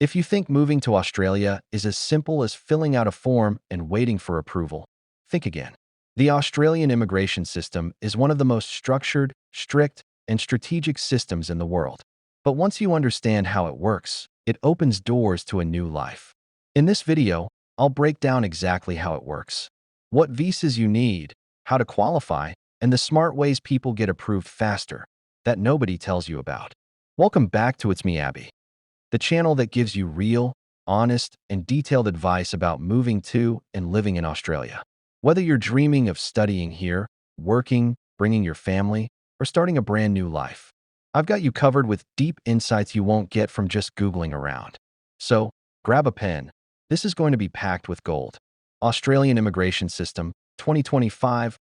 If you think moving to Australia is as simple as filling out a form and waiting for approval, think again. The Australian immigration system is one of the most structured, strict, and strategic systems in the world. But once you understand how it works, it opens doors to a new life. In this video, I'll break down exactly how it works, what visas you need, how to qualify, and the smart ways people get approved faster that nobody tells you about. Welcome back to It's Me, Abby, the channel that gives you real, honest, and detailed advice about moving to and living in Australia. Whether you're dreaming of studying here, working, bringing your family, or starting a brand new life, I've got you covered with deep insights you won't get from just Googling around. So, grab a pen. This is going to be packed with gold. Australian Immigration System, 2025-1.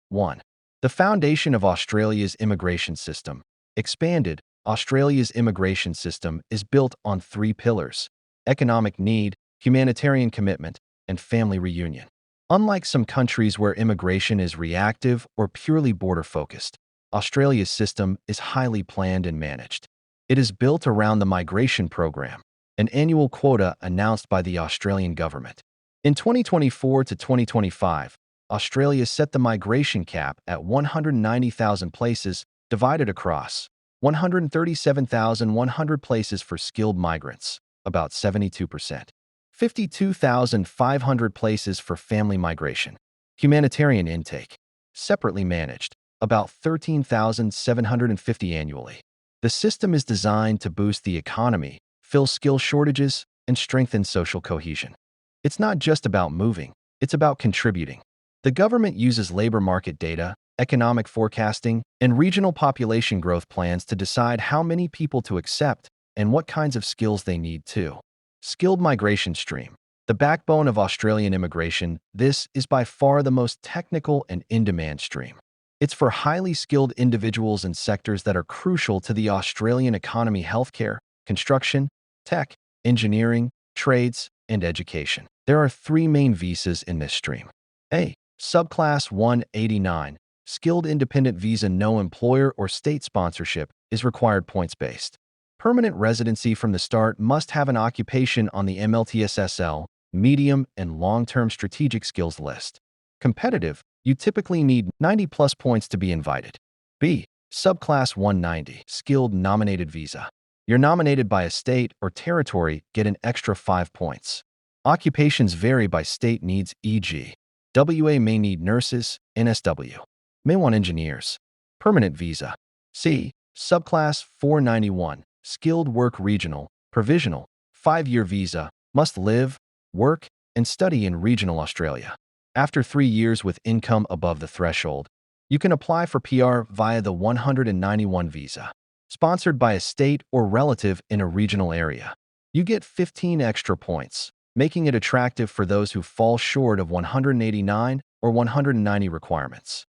The foundation of Australia's immigration system. Expanded, Australia's immigration system is built on three pillars: economic need, humanitarian commitment, and family reunion. Unlike some countries where immigration is reactive or purely border-focused, Australia's system is highly planned and managed. It is built around the migration program, an annual quota announced by the Australian government. In 2024 to 2025, Australia set the migration cap at 190,000 places divided across 137,100 places for skilled migrants, about 72%, 52,500 places for family migration. Humanitarian intake, separately managed, about 13,750 annually. The system is designed to boost the economy, fill skill shortages, and strengthen social cohesion. It's not just about moving, it's about contributing. The government uses labor market data, economic forecasting, and regional population growth plans to decide how many people to accept and what kinds of skills they need too. Skilled migration stream, the backbone of Australian immigration. This is by far the most technical and in-demand stream. It's for highly skilled individuals in sectors that are crucial to the Australian economy: healthcare, construction, tech, engineering, trades, and education. There are three main visas in this stream. A. Subclass 189, skilled independent visa. No employer or state sponsorship is required. Points-based. Permanent residency from the start. Must have an occupation on the MLTSSL, medium and long-term strategic skills list. Competitive. You typically need 90+ points to be invited. B. Subclass 190, skilled nominated visa. You're nominated by a state or territory, get an extra 5 points. Occupations vary by state needs, e.g. WA may need nurses, NSW may want engineers. Permanent visa. C. Subclass 491, skilled work regional, provisional, 5-year visa, must live, work, and study in regional Australia. After 3 years with income above the threshold, you can apply for PR via the 191 visa. Sponsored by a state or relative in a regional area. You get 15 extra points, making it attractive for those who fall short of 189 or 190 requirements.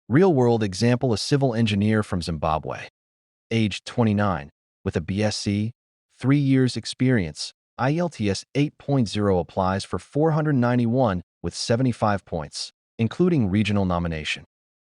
Real-world example: a civil engineer from Zimbabwe, age 29, with a BSc, 3 years experience, IELTS 8.0, applies for 491 with 75 points, including regional nomination.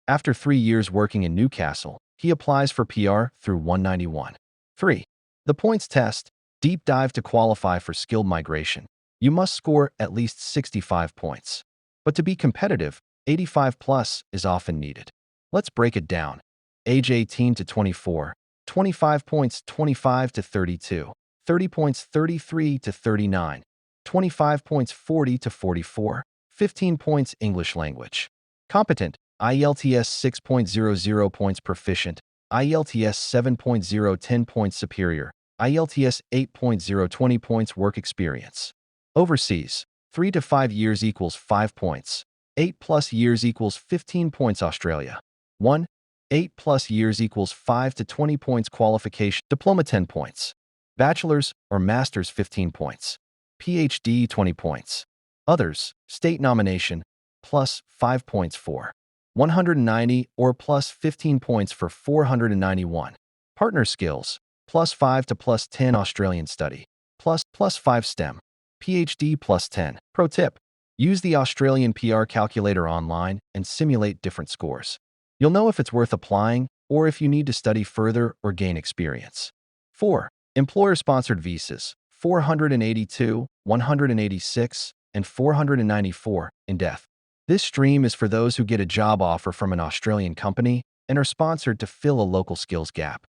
After 3 years working in Newcastle, he applies for PR through 191. 3. The points test, deep dive. To qualify for skilled migration, you must score at least 65 points. But to be competitive, 85+ is often needed. Let's break it down. Age 18 to 24, 25 points. 25 to 32, 30 points. 33 to 39, 25 points. 40 to 44, 15 points. English language. Competent, IELTS 6.00 points. Proficient, IELTS 7.0 10 points. Superior, IELTS 8.0 20 points. Work experience. Overseas, 3 to 5 years equals 5 points. 8+ years equals 15 points. Australia. 1. 8+ years equals 5 to 20 points. Qualification: diploma 10 points. Bachelor's or master's 15 points. PhD 20 points. Others, state nomination, plus 5 points for 190 or plus 15 points for 491. Partner skills, plus 5 to plus 10. Australian study, plus 5 STEM. PhD plus 10. Pro tip: use the Australian PR calculator online and simulate different scores. You'll know if it's worth applying or if you need to study further or gain experience. 4. Employer-sponsored visas, 482, 186, and 494 in depth. This stream is for those who get a job offer from an Australian company and are sponsored to fill a local skills gap.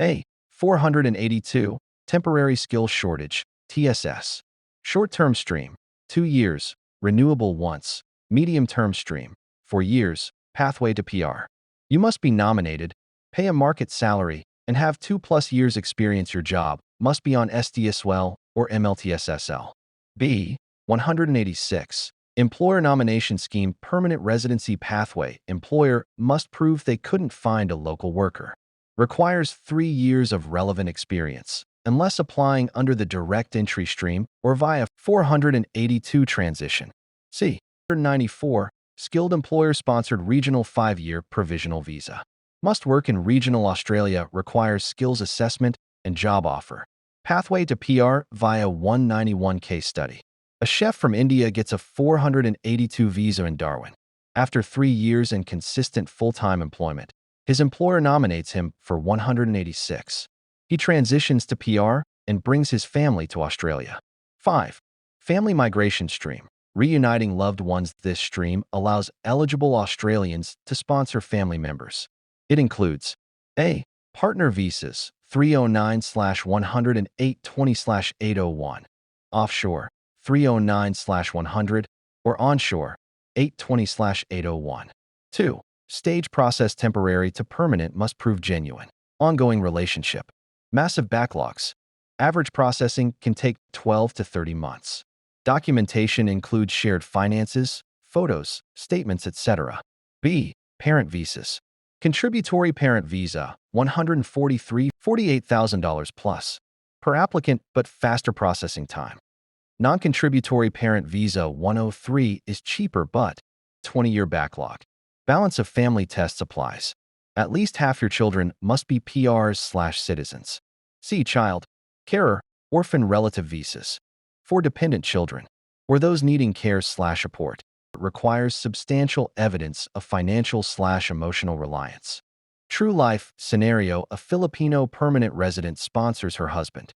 A. 482, Temporary Skills Shortage, TSS. Short-term stream, 2 years, renewable once. Medium-term stream, 4 years, pathway to PR. You must be nominated, pay a market salary, and have 2+ years experience. Your job must be on SDSL or MLTSSL. B. 186. Employer Nomination Scheme Permanent Residency Pathway. Employer must prove they couldn't find a local worker. Requires 3 years of relevant experience, unless applying under the direct entry stream or via 482 transition. C. 94. Skilled Employer-Sponsored Regional 5-year Provisional Visa. Must work in regional Australia. Requires skills assessment and job offer. Pathway to PR via 191 case study. A chef from India gets a 482 visa in Darwin. After 3 years in consistent full-time employment, his employer nominates him for 186. He transitions to PR and brings his family to Australia. 5. Family Migration Stream. Reuniting loved ones. This stream allows eligible Australians to sponsor family members. It includes A. Partner visas 309/108/20/801, offshore 309/100, or onshore 820/801. 2. Stage process temporary to permanent must prove genuine. Ongoing relationship. Massive backlogs. Average processing can take 12 to 30 months. Documentation includes shared finances, photos, statements, etc. B. Parent visas. Contributory parent visa, $148,000 plus per applicant, but faster processing time. Non-contributory parent visa 103 is cheaper but 20-year backlog. Balance of family tests applies. At least half your children must be PRs/citizens. C. Child, carer, orphan relative visas. For dependent children, or those needing care/support, requires substantial evidence of financial/emotional reliance. True life scenario: a Filipino permanent resident sponsors her husband.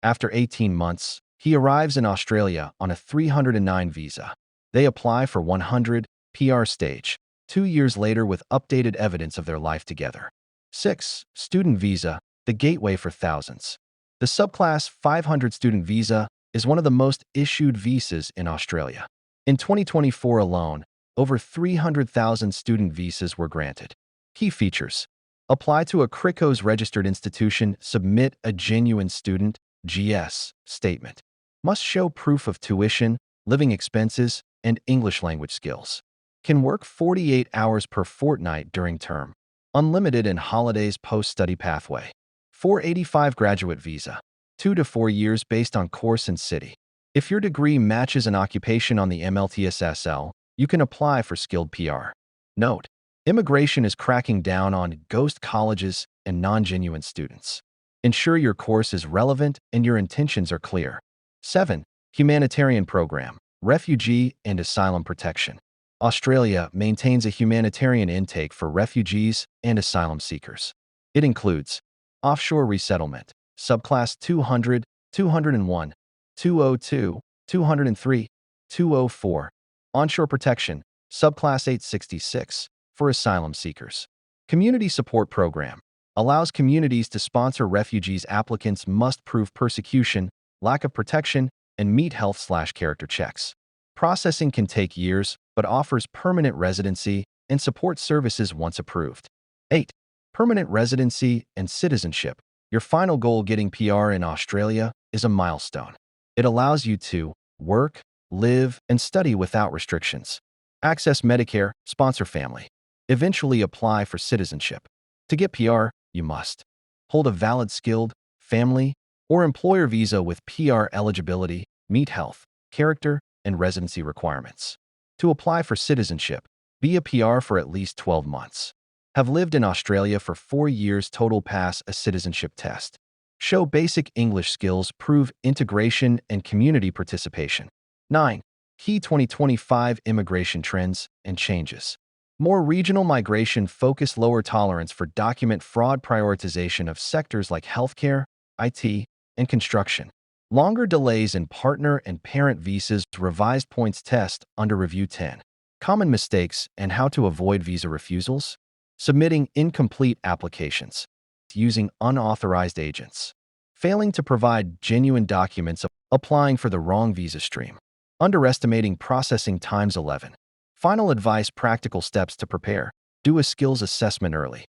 After 18 months, he arrives in Australia on a 309 visa. They apply for 100 PR stage, 2 years later with updated evidence of their life together. 6. Student visa, the gateway for thousands. The subclass 500 student visa is one of the most issued visas in Australia. In 2024 alone, over 300,000 student visas were granted. Key features: apply to a CRICO's registered institution, submit a genuine student (GS) statement. Must show proof of tuition, living expenses, and English language skills. Can work 48 hours per fortnight during term. Unlimited and holidays post-study pathway. 485 graduate visa. 2 to 4 years based on course and city. If your degree matches an occupation on the MLTSSL, you can apply for skilled PR. Note: immigration is cracking down on ghost colleges and non-genuine students. Ensure your course is relevant and your intentions are clear. 7. Humanitarian Program, Refugee and Asylum Protection. Australia maintains a humanitarian intake for refugees and asylum seekers. It includes offshore resettlement, subclass 200, 201, 202, 203, 204, onshore protection, subclass 866, for asylum seekers. Community Support Program allows communities to sponsor refugees. Applicants must prove persecution, lack of protection, and meet health/character checks. Processing can take years, but offers permanent residency and support services once approved. 8. Permanent residency and citizenship. Your final goal: getting PR in Australia, is a milestone. It allows you to work, live, and study without restrictions. Access Medicare, sponsor family. Eventually apply for citizenship. To get PR, you must hold a valid skilled, family, or employer visa with PR eligibility, meet health, character, and residency requirements. To apply for citizenship, be a PR for at least 12 months. Have lived in Australia for 4 years total. Pass a citizenship test. Show basic English skills. Prove integration and community participation. 9. Key 2025 immigration trends and changes. More regional migration focus. Lower tolerance for document fraud. Prioritization of sectors like healthcare, IT, and construction. Longer delays in partner and parent visas, revised points test under review 10. Common mistakes and how to avoid visa refusals. Submitting incomplete applications. Using unauthorized agents. Failing to provide genuine documents. Applying for the wrong visa stream. Underestimating processing times. 11. Final advice: practical steps to prepare. Do a skills assessment early.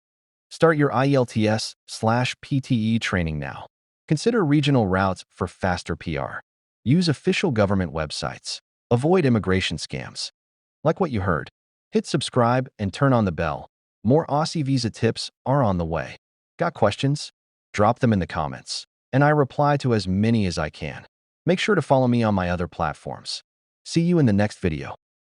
Start your IELTS/PTE training now. Consider regional routes for faster PR. Use official government websites. Avoid immigration scams. Like what you heard? Hit subscribe and turn on the bell. More Aussie visa tips are on the way. Got questions? Drop them in the comments, and I reply to as many as I can. Make sure to follow me on my other platforms. See you in the next video.